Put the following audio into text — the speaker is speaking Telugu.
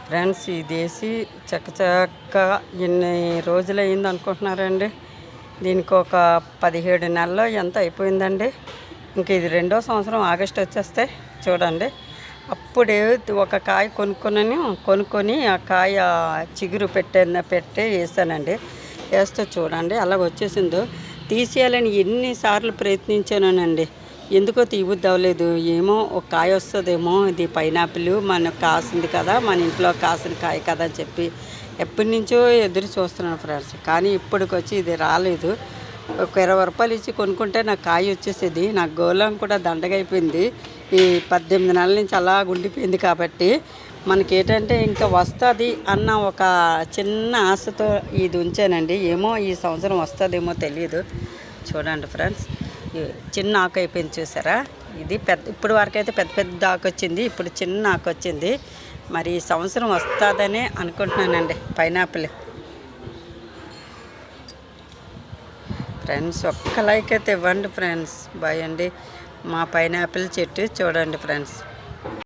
ఫ్రెండ్స్ ఇదేసి చక్కచక్క ఎన్ని రోజులు అయింది అనుకుంటున్నారండి. దీనికి ఒక 17 నెలల్లో ఎంత అయిపోయిందండి. ఇంక ఇది 2వ సంవత్సరం ఆగస్టు వచ్చేస్తే చూడండి. అప్పుడే ఒక కాయ కొనుక్కొని ఆ కాయ చిగురు పెట్టి వేసానండి. వేస్తే చూడండి అలాగ వచ్చేసిందో. తీసేయాలని ఎన్నిసార్లు ప్రయత్నించానండి. ఎందుకో తీయబుద్ధి అవ్వలేదు. ఏమో ఒక కాయ వస్తుందేమో, ఇది పైనాపిల్ మనకు కాసింది కదా, మన ఇంట్లో కాసిన కాయ కదా అని చెప్పి ఎప్పటి నుంచో ఎదురు చూస్తున్నాను ఫ్రెండ్స్. కానీ ఇప్పటికొచ్చి ఇది రాలేదు. ఒక 20 రూపాయలు ఇచ్చి కొనుక్కుంటే నాకు కాయ వచ్చేసేది. నాకు గోళం కూడా దండగైపోయింది. ఈ 18 నెలల నుంచి అలా ఉండిపోయింది. కాబట్టి మనకి ఏంటంటే ఇంకా వస్తుంది అన్న ఒక చిన్న ఆశతో ఇది ఉంచానండి. ఏమో ఈ సంవత్సరం వస్తుందేమో తెలియదు. చూడండి ఫ్రెండ్స్, చిన్న ఆకు అయిపోయింది చూసారా. ఇది ఇప్పుడు వరకైతే పెద్ద ఆకు వచ్చింది, ఇప్పుడు చిన్న ఆకు వచ్చింది. మరి ఈ సంవత్సరం వస్తుందనే అనుకుంటున్నానండి పైనాపిల్. ఫ్రెండ్స్ ఒక్క లైక్ అయితే ఇవ్వండి ఫ్రెండ్స్. బాయ్ అండి. మా పైనాపిల్ చెట్టు చూడండి ఫ్రెండ్స్.